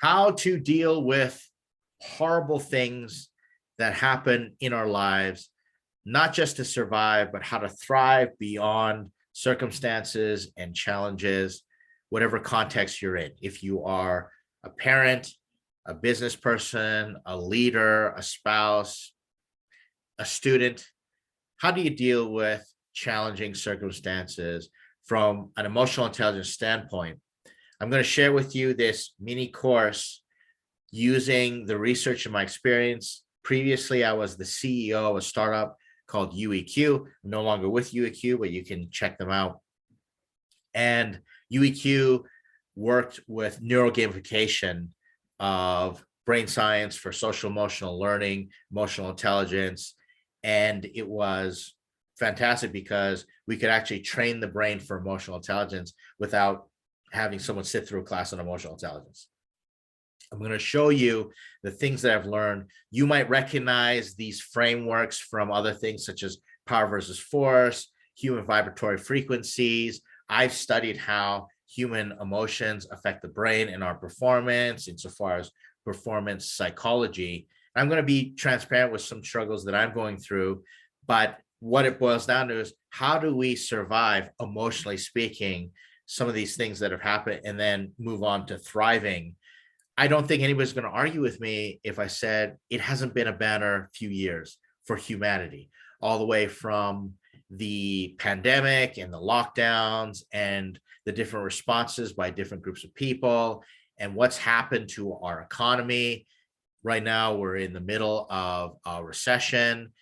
how to deal with horrible things that happen in our lives, not just to survive, but how to thrive beyond circumstances and challenges, whatever context you're in. If you are a parent, a business person, a leader, a spouse, a student, how do you deal with challenging circumstances from an emotional intelligence standpoint? I'm going to share with you this mini course using the research and my experience. Previously, I was the CEO of a startup called UEQ. I'm no longer with UEQ, but you can check them out. And UEQ worked with neurogamification of brain science for social emotional learning, emotional intelligence. And it was fantastic because we could actually train the brain for emotional intelligence without having someone sit through a class on emotional intelligence. I'm going to show you the things that I've learned. You might recognize these frameworks from other things such as power versus force, human vibratory frequencies. I've studied how human emotions affect the brain and our performance insofar as performance psychology. I'm going to be transparent with some struggles that I'm going through, but what it boils down to is how do we survive, emotionally speaking, some of these things that have happened and then move on to thriving. I don't think anybody's going to argue with me if I said it hasn't been a banner few years for humanity, all the way from the pandemic and the lockdowns and the different responses by different groups of people and what's happened to our economy. Right now, we're in the middle of a recession.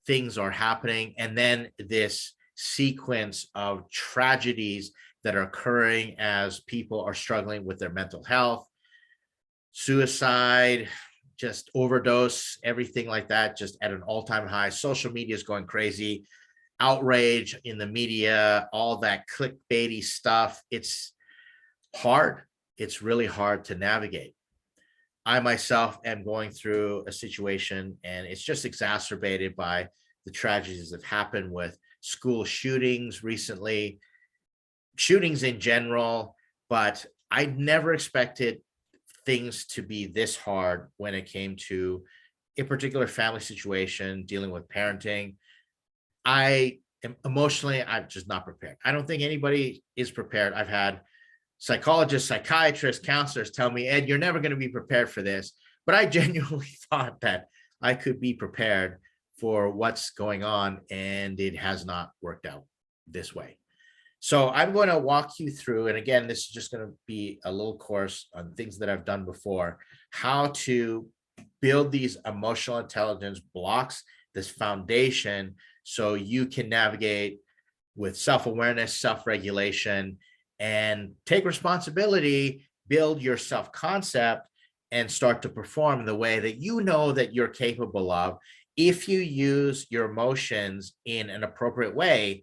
Things are happening. And then this sequence of tragedies that are occurring as people are struggling with their mental health, suicide, just overdose, everything like that, just at an all-time high. Social media is going crazy. Outrage in the media, all that clickbaity stuff. It's hard. It's really hard to navigate. I myself am going through a situation, and it's just exacerbated by the tragedies that have happened with school shootings recently, shootings in general, but I never expected things to be this hard when it came to a particular family situation, dealing with parenting. I am emotionally, I'm just not prepared. I don't think anybody is prepared. I've had psychologists, psychiatrists, counselors tell me, Ed, you're never going to be prepared for this. But I genuinely thought that I could be prepared for what's going on, and it has not worked out this way. So I'm going to walk you through, and again, this is just going to be a little course on things that I've done before, how to build these emotional intelligence blocks, this foundation, so you can navigate with self-awareness, self-regulation, and take responsibility, build your self-concept, and start to perform the way that you know that you're capable of if you use your emotions in an appropriate way.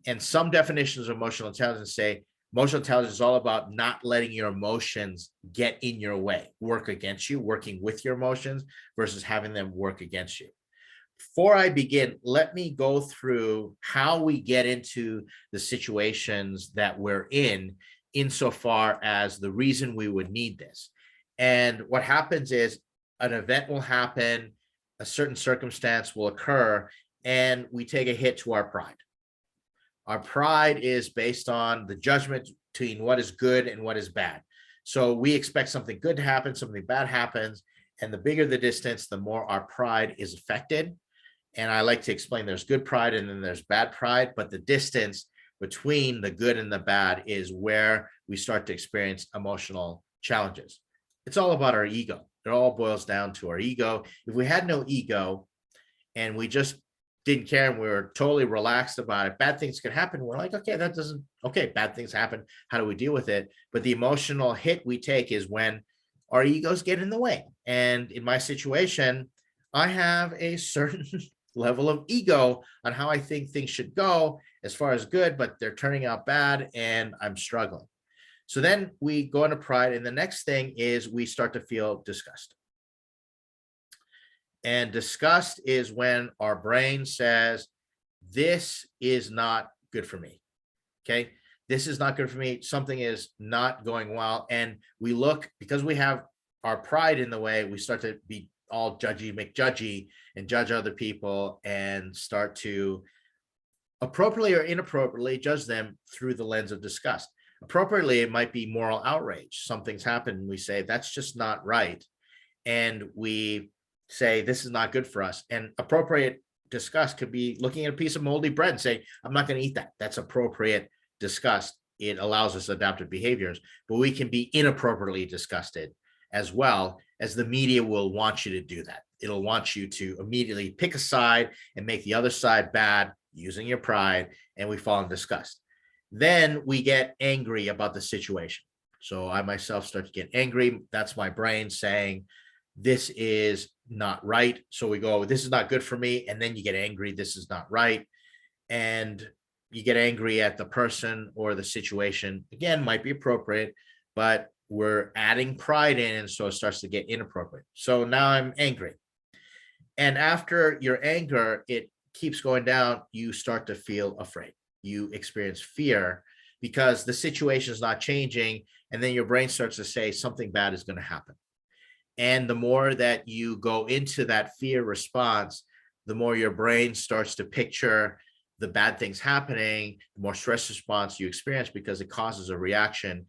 And some definitions of emotional intelligence say emotional intelligence is all about not letting your emotions get in your way, work against you, working with your emotions versus having them work against you. Before I begin, let me go through how we get into the situations that we're in insofar as the reason we would need this. And what happens is an event will happen, a certain circumstance will occur, and we take a hit to our pride. Our pride is based on the judgment between what is good and what is bad. So we expect something good to happen, something bad happens, and the bigger the distance, the more our pride is affected. And I like to explain there's good pride and then there's bad pride, but the distance between the good and the bad is where we start to experience emotional challenges. It's all about our ego. It all boils down to our ego. If we had no ego and we just didn't care and we were totally relaxed about it, bad things could happen. We're like, okay, bad things happen. How do we deal with it? But the emotional hit we take is when our egos get in the way. And in my situation, I have a certain level of ego on how I think things should go as far as good, but they're turning out bad and I'm struggling. So then we go into pride. And the next thing is we start to feel disgust. And disgust is when our brain says, this is not good for me. Okay. This is not good for me. Something is not going well. And we look, because we have our pride in the way, we start to be all judgy, McJudgy, and judge other people and start to appropriately or inappropriately judge them through the lens of disgust. Appropriately, it might be moral outrage. Something's happened, and we say that's just not right. And we say this is not good for us. And appropriate disgust could be looking at a piece of moldy bread and say, I'm not going to eat that. That's appropriate disgust. It allows us adaptive behaviors, but we can be inappropriately disgusted as well, as the media will want you to do that. It'll want you to immediately pick a side and make the other side bad using your pride, and we fall in disgust. Then we get angry about the situation. So I myself start to get angry. That's my brain saying, this is not right. So we go, this is not good for me. And then you get angry, this is not right. And you get angry at the person or the situation. Again, might be appropriate, but we're adding pride in, and so it starts to get inappropriate. So now I'm angry. And after your anger, it keeps going down. You start to feel afraid. You experience fear because the situation is not changing. And then your brain starts to say something bad is going to happen. And the more that you go into that fear response, the more your brain starts to picture the bad things happening, the more stress response you experience because it causes a reaction,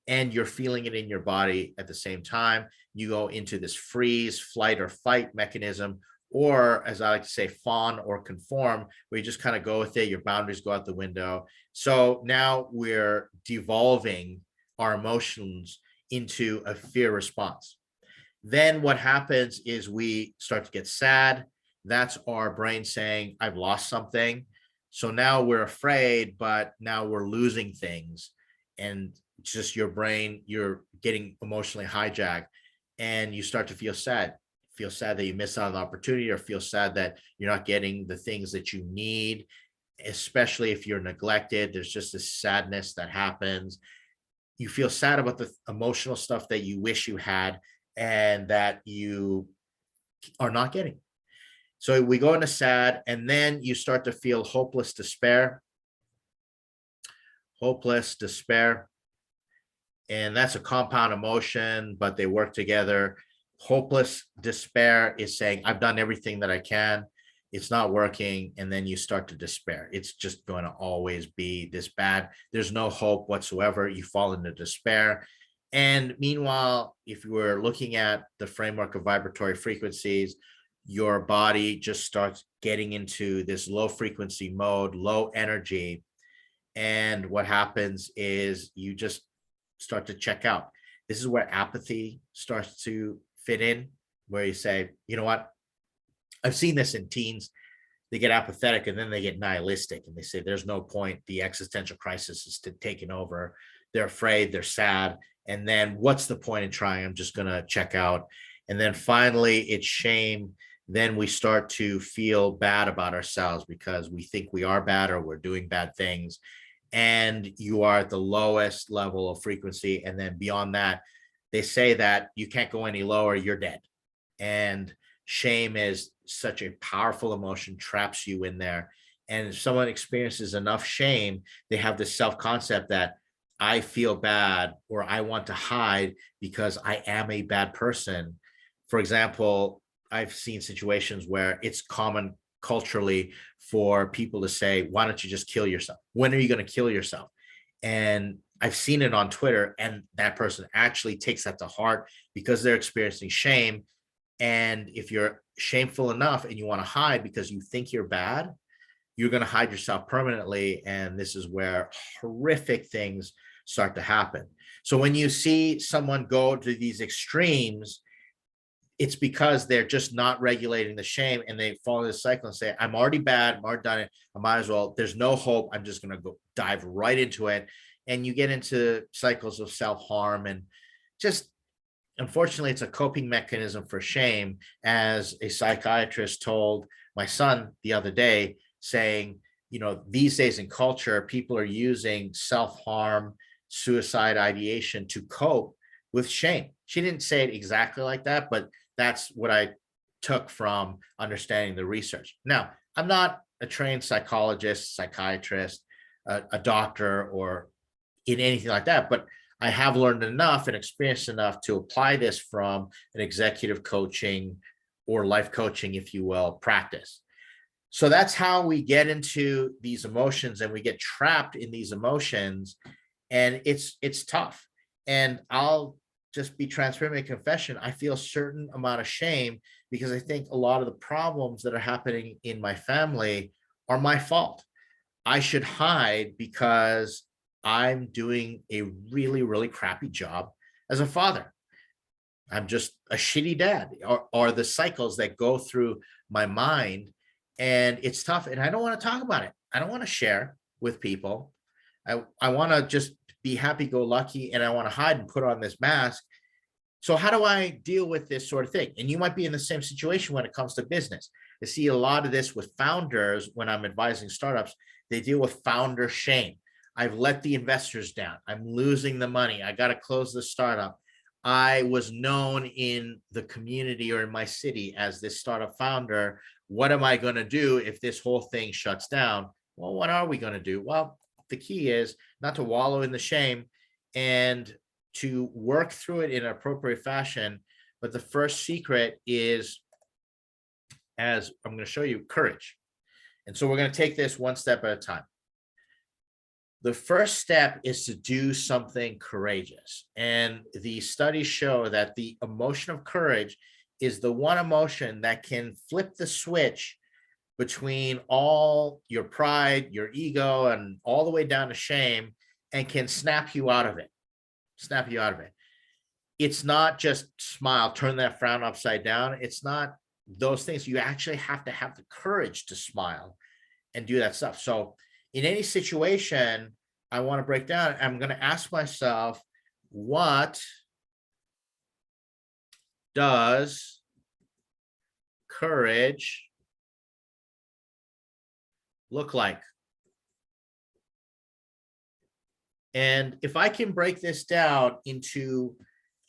and you're feeling it in your body at the same time. You go into this freeze, flight, or fight mechanism, or as I like to say, fawn or conform, where you just kind of go with it. Your boundaries go out the window. So now we're devolving our emotions into a fear response. Then what happens is we start to get sad. That's our brain saying, I've lost something. So now we're afraid, but now we're losing things. And it's just your brain, you're getting emotionally hijacked, and you start to feel sad. Feel sad that you miss out on the opportunity, or feel sad that you're not getting the things that you need, especially if you're neglected. There's just this sadness that happens. You feel sad about the emotional stuff that you wish you had and that you are not getting. So we go into sad, and then you start to feel hopeless despair. Hopeless despair. And that's a compound emotion, but they work together. Hopeless despair is saying, I've done everything that I can. It's not working. And then you start to despair. It's just going to always be this bad. There's no hope whatsoever. You fall into despair. And meanwhile, if you were looking at the framework of vibratory frequencies, your body just starts getting into this low frequency mode, low energy. And what happens is you just start to check out. This is where apathy starts to fit in, where you say, you know what? I've seen this in teens. They get apathetic and then they get nihilistic, and they say there's no point. The existential crisis is taking over. They're afraid, they're sad. And then what's the point in trying? I'm just going to check out. And then finally, it's shame. Then we start to feel bad about ourselves because we think we are bad or we're doing bad things. And you are at the lowest level of frequency. And then beyond that, they say that you can't go any lower, you're dead. And shame is such a powerful emotion, traps you in there. And if someone experiences enough shame, they have this self-concept that I feel bad or I want to hide because I am a bad person. For example, I've seen situations where it's common culturally for people to say, why don't you just kill yourself? When are you going to kill yourself? And I've seen it on Twitter, and that person actually takes that to heart because they're experiencing shame. And if you're shameful enough and you want to hide because you think you're bad, you're going to hide yourself permanently. And this is where horrific things start to happen. So when you see someone go to these extremes, it's because they're just not regulating the shame, and they fall into the cycle and say, I'm already bad, I'm already done it, I might as well, there's no hope, I'm just going to go dive right into it. And you get into cycles of self-harm, and just unfortunately, it's a coping mechanism for shame, as a psychiatrist told my son the other day, saying, you know, these days in culture, people are using self-harm, suicide ideation to cope with shame. She didn't say it exactly like that, but that's what I took from understanding the research. Now, I'm not a trained psychologist, psychiatrist, a doctor, or in anything like that, but I have learned enough and experienced enough to apply this from an executive coaching or life coaching, if you will, practice. So that's how we get into these emotions, and we get trapped in these emotions, and it's tough. And I'll just be transparent in confession. I feel a certain amount of shame because I think a lot of the problems that are happening in my family are my fault. I should hide because I'm doing a really, really crappy job as a father. I'm just a shitty dad, or the cycles that go through my mind. And it's tough. And I don't want to talk about it. I don't want to share with people. I want to just be happy go lucky, and I want to hide and put on this mask. So how do I deal with this sort of thing? And you might be in the same situation when it comes to business. I see a lot of this with founders when I'm advising startups. They deal with founder shame. I've let the investors down. I'm losing the money. I got to close the startup. I was known in the community or in my city as this startup founder. What am I going to do if this whole thing shuts down? Well, what are we going to do? Well, the key is not to wallow in the shame and to work through it in an appropriate fashion. But the first secret is, as I'm going to show you, courage. And so we're going to take this one step at a time. The first step is to do something courageous. And the studies show that the emotion of courage is the one emotion that can flip the switch between all your pride, your ego, and all the way down to shame, and can snap you out of it. Snap you out of it. It's not just smile, turn that frown upside down. It's not those things. You actually have to have the courage to smile and do that stuff. So in any situation, I want to break down, I'm going to ask myself, what does courage look like? And if I can break this down into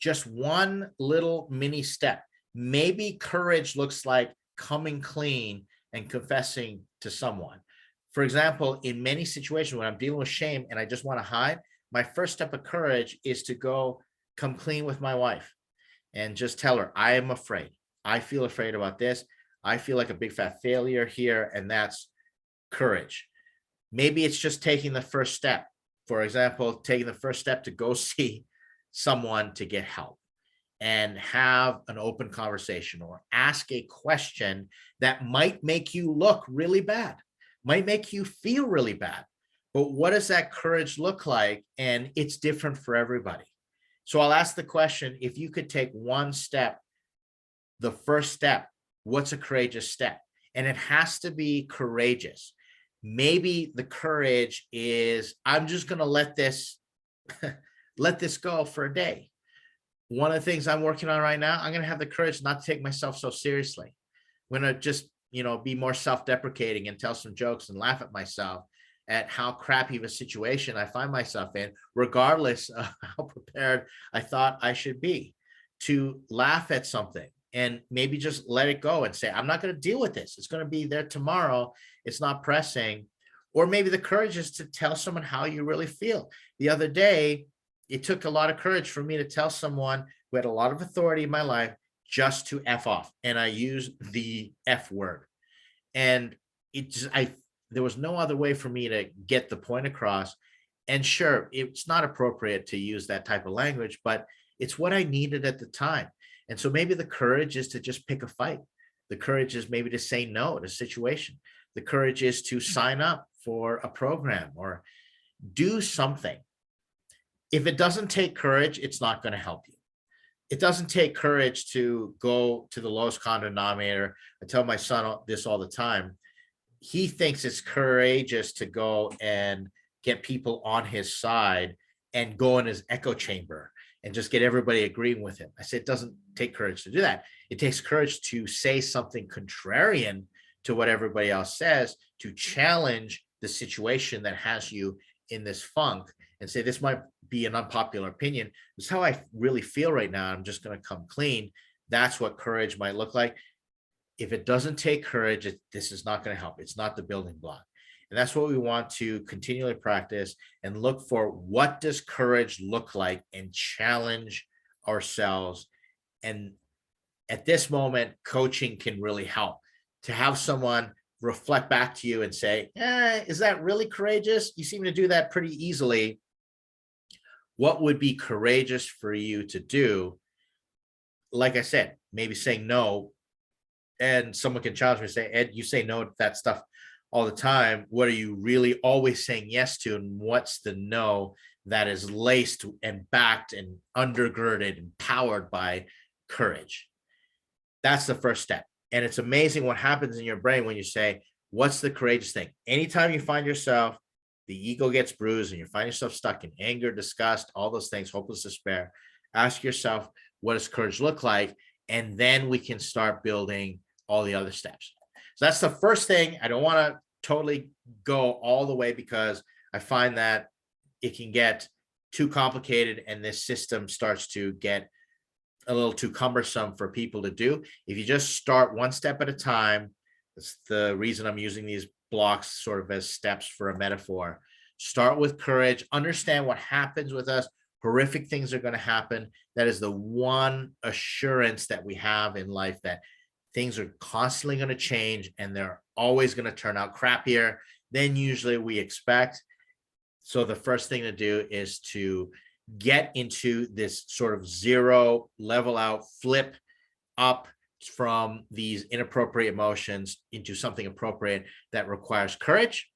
just one little mini step, maybe courage looks like coming clean and confessing to someone. For example, in many situations when I'm dealing with shame and I just want to hide, my first step of courage is to go come clean with my wife and just tell her, I am afraid. I feel afraid about this. I feel like a big fat failure here. And that's courage. Maybe it's just taking the first step. For example, taking the first step to go see someone to get help and have an open conversation, or ask a question that might make you look really bad, might make you feel really bad. But what does that courage look like? And it's different for everybody. So I'll ask the question, if you could take one step, the first step, what's a courageous step? And it has to be courageous. Maybe the courage is, I'm just going to let this go for a day. One of the things I'm working on right now, I'm going to have the courage not to take myself so seriously. I'm going to just, be more self-deprecating and tell some jokes and laugh at myself at how crappy of a situation I find myself in, regardless of how prepared I thought I should be, to laugh at something and maybe just let it go and say, I'm not going to deal with this. It's going to be there tomorrow. It's not pressing. Or maybe the courage is to tell someone how you really feel. The other day, it took a lot of courage for me to tell someone who had a lot of authority in my life just to F off. And I used the F word. And there was no other way for me to get the point across. And sure, it's not appropriate to use that type of language, but it's what I needed at the time. And so maybe the courage is to just pick a fight. The courage is maybe to say no to a situation. The courage is to sign up for a program or do something. If it doesn't take courage, it's not going to help you. It doesn't take courage to go to the lowest common denominator. I tell my son this all the time. He thinks it's courageous to go and get people on his side and go in his echo chamber and just get everybody agreeing with him. I said, it doesn't take courage to do that. It takes courage to say something contrarian to what everybody else says, to challenge the situation that has you in this funk and say, this might be an unpopular opinion. This is how I really feel right now. I'm just going to come clean. That's what courage might look like. If it doesn't take courage, this is not going to help. It's not the building block. And that's what we want to continually practice and look for. What does courage look like, and challenge ourselves. And at this moment, coaching can really help to have someone reflect back to you and say, is that really courageous? You seem to do that pretty easily. What would be courageous for you to do? Like I said, maybe saying no, and someone can challenge me and say, Ed, you say no to that stuff all the time. What are you really always saying yes to? And what's the no that is laced and backed and undergirded and powered by courage? That's the first step. And it's amazing what happens in your brain when you say, what's the courageous thing? Anytime you find yourself, the ego gets bruised and you find yourself stuck in anger, disgust, all those things, hopeless despair, ask yourself, what does courage look like? And then we can start building all the other steps. So that's the first thing. I don't want to totally go all the way, because I find that it can get too complicated and this system starts to get a little too cumbersome for people to do. If you just start one step at a time, that's the reason I'm using these blocks sort of as steps for a metaphor. Start with courage, understand what happens with us. Horrific things are going to happen. That is the one assurance that we have in life, that things are constantly going to change and they're always going to turn out crappier than usually we expect. So the first thing to do is to get into this sort of zero, level out, flip up from these inappropriate emotions into something appropriate that requires courage.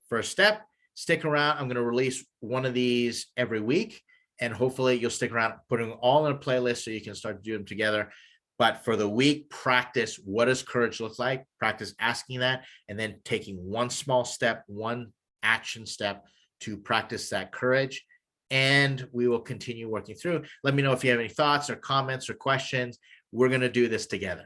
First step, stick around. I'm going to release one of these every week, and hopefully you'll stick around, putting them all in a playlist so you can start to do them together. But for the week, practice, what does courage look like? Practice asking that, and then taking one small step, one action step to practice that courage. And we will continue working through. Let me know if you have any thoughts or comments or questions. We're going to do this together.